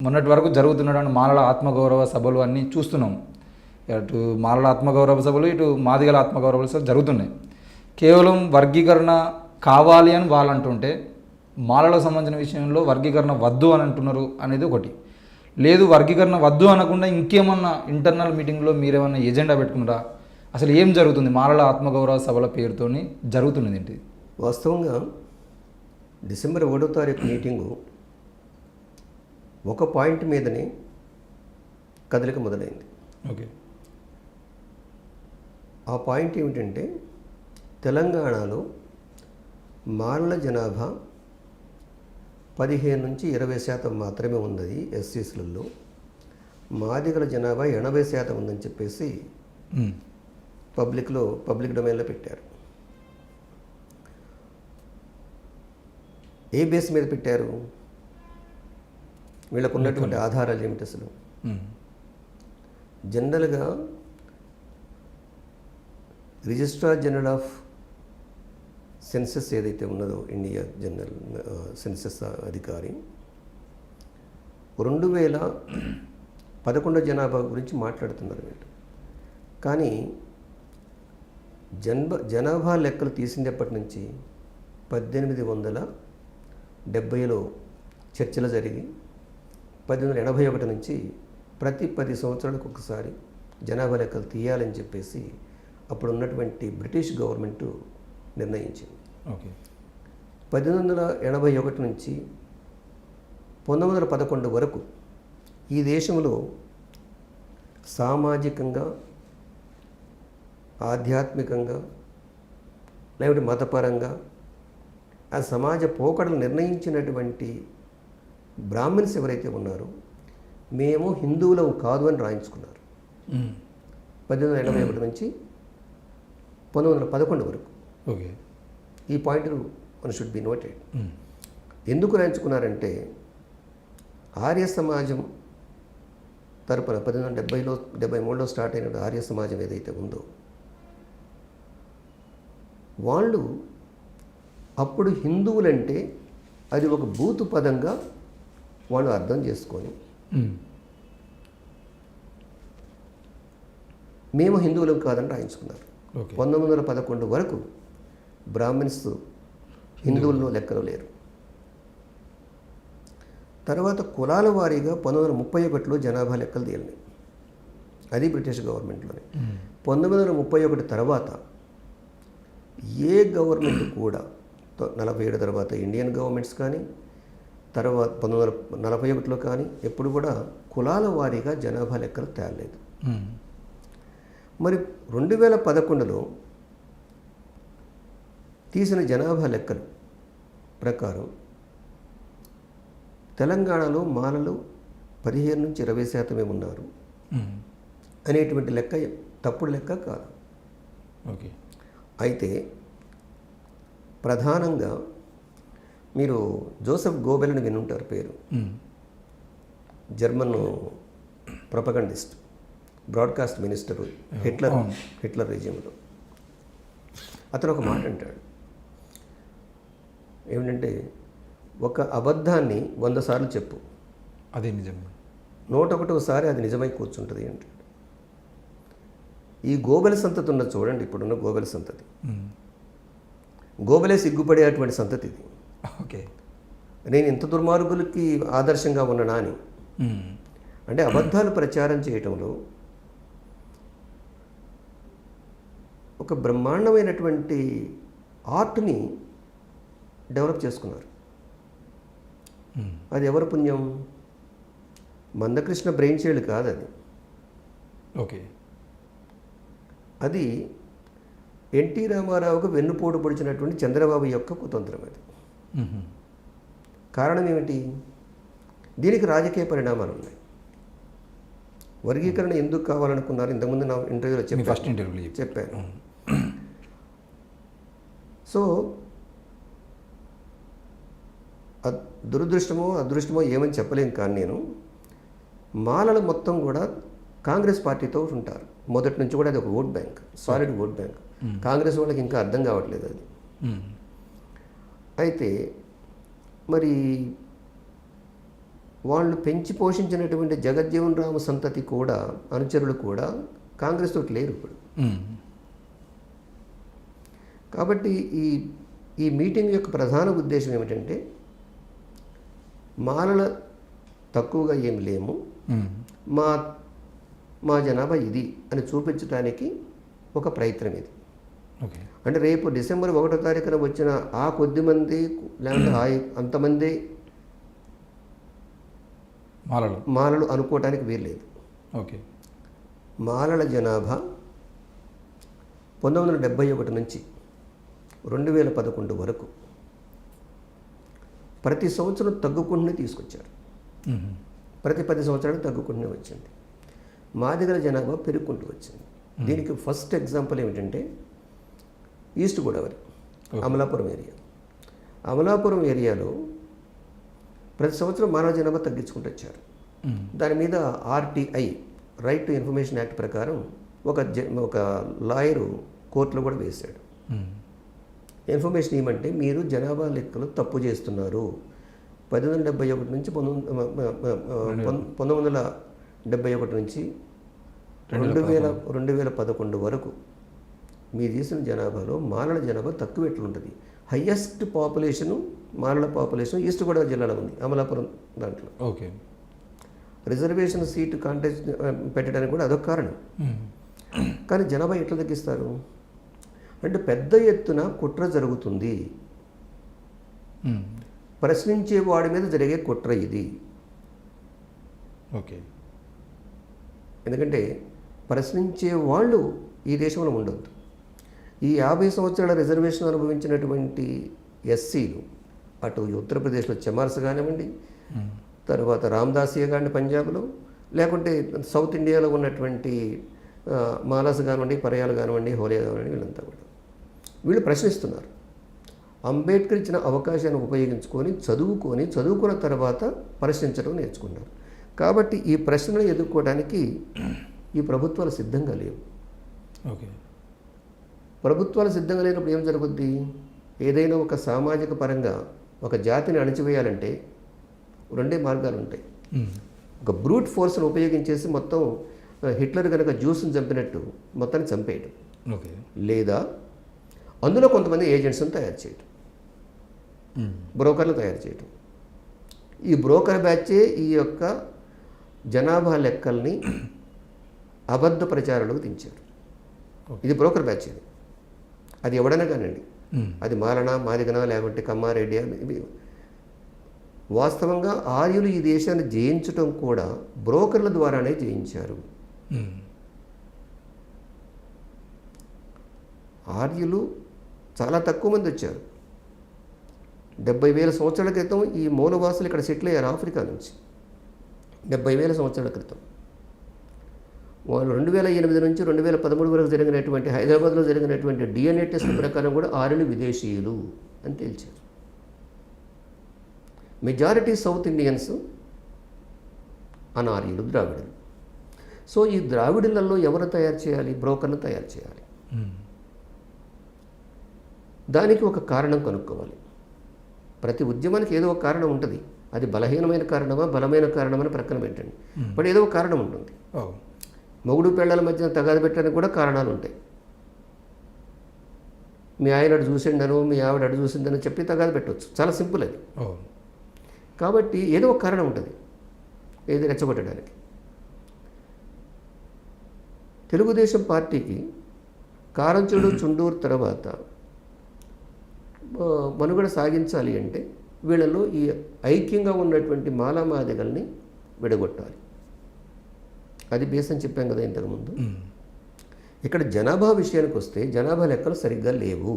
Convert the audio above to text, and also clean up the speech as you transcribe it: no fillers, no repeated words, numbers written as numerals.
మొన్నటి వరకు జరుగుతున్నటువంటి మాలల ఆత్మగౌరవ సభలు అన్నీ చూస్తున్నాం. అటు మాలల ఆత్మగౌరవ సభలు, ఇటు మాదిగల ఆత్మగౌరవ సభలు జరుగుతున్నాయి. కేవలం వర్గీకరణ కావాలి అని వాళ్ళు అంటుంటే, మాలలకు సంబంధించిన విషయంలో వర్గీకరణ వద్దు అని అంటున్నారు అనేది ఒకటి. లేదు, వర్గీకరణ వద్దు అనకుండా ఇంకేమన్నా ఇంటర్నల్ మీటింగ్లో మీరేమన్నా ఎజెండా పెట్టుకున్నారా? అసలు ఏం జరుగుతుంది మాలల ఆత్మగౌరవ సభల పేరుతోని జరుగుతున్నది ఏంటి? వాస్తవంగా డిసెంబర్ 1వ తారీఖు మీటింగు ఒక పాయింట్ మీదనే కదలిక మొదలైంది. ఓకే. ఆ పాయింట్ ఏమిటంటే, తెలంగాణలో మాలల జనాభా 15 నుంచి 20% మాత్రమే ఉన్నది ఎస్సీస్లలో, మాదిగల జనాభా 80% ఉందని చెప్పేసి పబ్లిక్ డొమైన్లో పెట్టారు. ఏ బేస్ మీద పెట్టారు? వీళ్ళకు ఉన్నటువంటి ఆధారాలు ఏమిటి అసలు? జనరల్గా రిజిస్ట్రార్ జనరల్ ఆఫ్ సెన్సెస్ ఏదైతే ఉన్నదో, ఇండియా జనరల్ సెన్సెస్ అధికారి 2011 జనాభా గురించి మాట్లాడుతున్నారు వీళ్ళు. కానీ జనాభా లెక్కలు తీసినప్పటి నుంచి 1870లో చర్చలు జరిగి 1881 నుంచి ప్రతి 10 సంవత్సరాలకు ఒకసారి జనాభా లెక్కలు తీయాలని చెప్పేసి అప్పుడు ఉన్నటువంటి బ్రిటిష్ గవర్నమెంటు నిర్ణయించింది. ఓకే. 1881 నుంచి 1911 వరకు ఈ దేశంలో సామాజికంగా, ఆధ్యాత్మికంగా, లేకపోతే మతపరంగా ఆ సమాజ పోకడలు నిర్ణయించినటువంటి బ్రాహ్మణ్స్ ఎవరైతే ఉన్నారో, మేము హిందువులం కాదు అని రాయించుకున్నారు. 1881 నుంచి 1911 వరకు. ఓకే. ఈ పాయింట్ మన షుడ్ బి నోటెడ్. ఎందుకు రాయించుకున్నారంటే, ఆర్య సమాజం తరపున 1873లో స్టార్ట్ అయిన ఆర్య సమాజం ఏదైతే ఉందో, వాళ్ళు అప్పుడు హిందువులంటే అది ఒక బూతు పదంగా వాళ్ళు అర్థం చేసుకొని, మేము హిందువులం కాదని రాయించుకున్నారు. 1911 వరకు బ్రాహ్మణ్స్ హిందువుల్లో లెక్కలు లేరు. తర్వాత కులాల వారీగా 1931లో జనాభా లెక్కలు తేలినాయి. అది బ్రిటిష్ గవర్నమెంట్లోనే. 1931 తర్వాత ఏ గవర్నమెంట్ కూడా, 47 తర్వాత ఇండియన్ గవర్నమెంట్స్ కానీ, తర్వాత 1941లో కానీ ఎప్పుడు కూడా కులాల వారీగా జనాభా లెక్కలు తేలలేదు. మరి 2011లో తీసిన జనాభా లెక్కల ప్రకారం తెలంగాణలో మాలలు 15 నుంచి 20% ఉన్నారు అనేటువంటి లెక్క తప్పుడు లెక్క కాదు. ఓకే. అయితే ప్రధానంగా మీరు జోసెఫ్ గోబెల్ని వినుంటారు పేరు. German propagandist, broadcast minister Hitler రెజిమ్లో. అతను ఒక మాట అంటాడు, ఏమిటంటే, ఒక అబద్ధాన్ని 100 సార్లు చెప్పు, అదే నిజం, 101సారి అది నిజమై కూర్చుంటుంది అంటాడు. ఈ గోబెల సంతతి ఉన్నది చూడండి, ఇప్పుడున్న గోబెల సంతతి, గోబెలే సిగ్గుపడేటువంటి సంతతి ఇది. ఓకే. నేను ఇంత దుర్మార్గులకి ఆదర్శంగా ఉన్నానా అని. అంటే అబద్ధాలు ప్రచారం చేయటంలో ఒక బ్రహ్మాండమైనటువంటి ఆర్ట్ని డెవలప్ చేసుకున్నారు. అది ఎవరి పుణ్యం? మందకృష్ణ బ్రెయిన్ చైల్డ్ కాదు అది. ఓకే. అది ఎన్టీ రామారావుకు వెన్నుపోటు పొడిచినటువంటి చంద్రబాబు యొక్క కుతంత్రం అది. కారణం ఏమిటి? దీనికి రాజకీయ పరిణామాలు ఉన్నాయి. వర్గీకరణ ఎందుకు కావాలనుకున్నారు? ఇంతకుముందు నా ఇంటర్వ్యూలో చెప్పాను. సో దురదృష్టమో అదృష్టమో ఏమని చెప్పలేం, కానీ నేను మాలలు మొత్తం కూడా కాంగ్రెస్ పార్టీతో ఉంటారు మొదటి నుంచి కూడా. అది ఒక vote bank, solid vote bank. Congress వాళ్ళకి ఇంకా అర్థం కావట్లేదు అది. అయితే మరి వాళ్ళు పెంచి పోషించినటువంటి జగజ్జీవన్ రామ్ సంతతి కూడా, అనుచరులు కూడా కాంగ్రెస్ తోటి లేరు ఇప్పుడు. కాబట్టి ఈ మీటింగ్ యొక్క ప్రధాన ఉద్దేశం ఏమిటంటే, మాలల తక్కువగా ఏం లేము, మా జనాభా ఇది అని చూపించడానికి ఒక ప్రయత్నం ఇది. అంటే రేపు డిసెంబర్ 1వ తారీఖున వచ్చిన ఆ కొద్ది మంది లేకపోతే అంతమంది మాలలు అనుకోవటానికి వీల్లేదు. ఓకే. మాలల జనాభా 1971 నుంచి 2011 వరకు ప్రతి సంవత్సరం తగ్గుకుంటూనే తీసుకొచ్చారు. ప్రతి 10 సంవత్సరాలు తగ్గుకుంటూనే వచ్చింది. మాదిగల జనాభా పెరుగుకుంటూ వచ్చింది. దీనికి ఫస్ట్ ఎగ్జాంపుల్ ఏమిటంటే ఈస్ట్ గోదావరి, అమలాపురం ఏరియా. అమలాపురం ఏరియాలో ప్రతి సంవత్సరం మానవ జనాభా తగ్గించుకుంటూ వచ్చారు. దాని మీద RTI, right to information act ప్రకారం ఒక లాయరు కోర్టులో కూడా వేశాడు. ఇన్ఫర్మేషన్ ఏమంటే, మీరు జనాభా లెక్కలు తప్పు చేస్తున్నారు. 1971 నుంచి 1971 నుంచి 2011 వరకు మీరు చేసిన జనాభాలో మాలల జనాభా తక్కువ ఎట్లుంటుంది. హయ్యెస్ట్ పాపులేషను మాలల పాపులేషన్ ఈస్ట్ గోదావరి జిల్లాలో ఉంది, అమలాపురం దాంట్లో. ఓకే. రిజర్వేషన్ సీటు కాంటెస్ట్ పెట్టడానికి కూడా అదొక కారణం. కానీ జనాభా ఎట్లా తగ్గిస్తారు అంటే, పెద్ద ఎత్తున కుట్ర జరుగుతుంది. ప్రశ్నించే వాడి మీద జరిగే కుట్ర ఇది. ఓకే. ఎందుకంటే ప్రశ్నించే వాళ్ళు ఈ దేశంలో ఉండొద్దు. ఈ 50 సంవత్సరాల రిజర్వేషన్ అనుభవించినటువంటి ఎస్సీలు, అటు ఉత్తరప్రదేశ్లో చమార్స్ కానివ్వండి, తర్వాత రామ్దాసియా కానివ్వండి పంజాబ్లో, లేకుంటే సౌత్ ఇండియాలో ఉన్నటువంటి మాలాస్ కానివ్వండి, పర్యాలు కానివ్వండి, హోలియా కానివ్వండి, వీళ్ళంతా కూడా వీళ్ళు ప్రశ్నిస్తున్నారు. అంబేద్కర్ ఇచ్చిన అవకాశాన్ని ఉపయోగించుకొని చదువుకున్న తర్వాత ప్రశ్నించడం నేర్చుకున్నారు. కాబట్టి ఈ ప్రశ్నలు ఎదుర్కోవడానికి ఈ ప్రభుత్వాలు సిద్ధంగా లేవు. ఓకే. ప్రభుత్వాలు సిద్ధంగా లేనప్పుడు ఏం జరుగుద్ది? ఏదైనా ఒక సామాజిక పరంగా ఒక జాతిని అణచివేయాలంటే రెండే మార్గాలు ఉంటాయి. ఒక బ్రూట్ ఫోర్స్ను ఉపయోగించేసి మొత్తం హిట్లర్ కనుక జ్యూస్ని చంపినట్టు మొత్తాన్ని చంపేయటం, లేదా అందులో కొంతమంది ఏజెంట్స్ని తయారు చేయటం, బ్రోకర్లు తయారు చేయటం. ఈ బ్రోకర్ బ్యాచే ఈ యొక్క జనాభా లెక్కల్ని అబద్ధ ప్రచారాలకు దించారు. ఇది బ్రోకర్ బ్యాచ్. అది ఎవడైనా కానివ్వండి, అది మాలనా, మాదిగనా, లేకుంటే కమ్మారెడ్డి, ఇవి వాస్తవంగా ఆర్యులు ఈ దేశాన్ని జయించటం కూడా బ్రోకర్ల ద్వారానే జయించారు. ఆర్యులు చాలా తక్కువ మంది వచ్చారు. 70,000 సంవత్సరాల క్రితం ఈ మూలవాసులు ఇక్కడ సెటిల్ అయ్యారు ఆఫ్రికా నుంచి. 70,000 సంవత్సరాల క్రితం వాళ్ళు 2008 నుంచి 2013 వరకు జరిగినటువంటి హైదరాబాద్లో జరిగినటువంటి DNA టెస్ట్ ప్రకారం కూడా ఆర్యులు విదేశీయులు అని తేల్చారు. మెజారిటీ సౌత్ ఇండియన్స్ అనార్యులు, ద్రావిడులు. సో ఈ ద్రావిడులలో ఎవరు తయారు చేయాలి? బ్రోకర్ను తయారు చేయాలి. దానికి ఒక కారణం కనుక్కోవాలి. ప్రతి ఉద్యమానికి ఏదో ఒక కారణం ఉంటుంది. అది బలహీనమైన కారణమా, బలమైన కారణమని ప్రక్కన పెట్టండి. బట్ ఏదో ఒక కారణం ఉంటుంది. మొగుడు పెళ్ళాల మధ్యన తగాదు పెట్టడానికి కూడా కారణాలు ఉంటాయి. మీ ఆయన అటు చూసిండను, మీ ఆవిడ అటు చూసిందని చెప్పి తగాదు పెట్టవచ్చు. చాలా సింపుల్ అది. కాబట్టి ఏదో ఒక కారణం ఉంటుంది ఏది రెచ్చగొట్టడానికి. తెలుగుదేశం పార్టీకి కారంచేడు, చుండూరు తర్వాత మనుగడ సాగించాలి అంటే వీళ్ళలో ఈ ఐక్యంగా ఉన్నటువంటి మాలామాదిగల్ని విడగొట్టాలి. అది బేస్ అని చెప్పాం కదా ఇంతకుముందు. ఇక్కడ జనాభా విషయానికి వస్తే జనాభా లెక్కలు సరిగ్గా లేవు.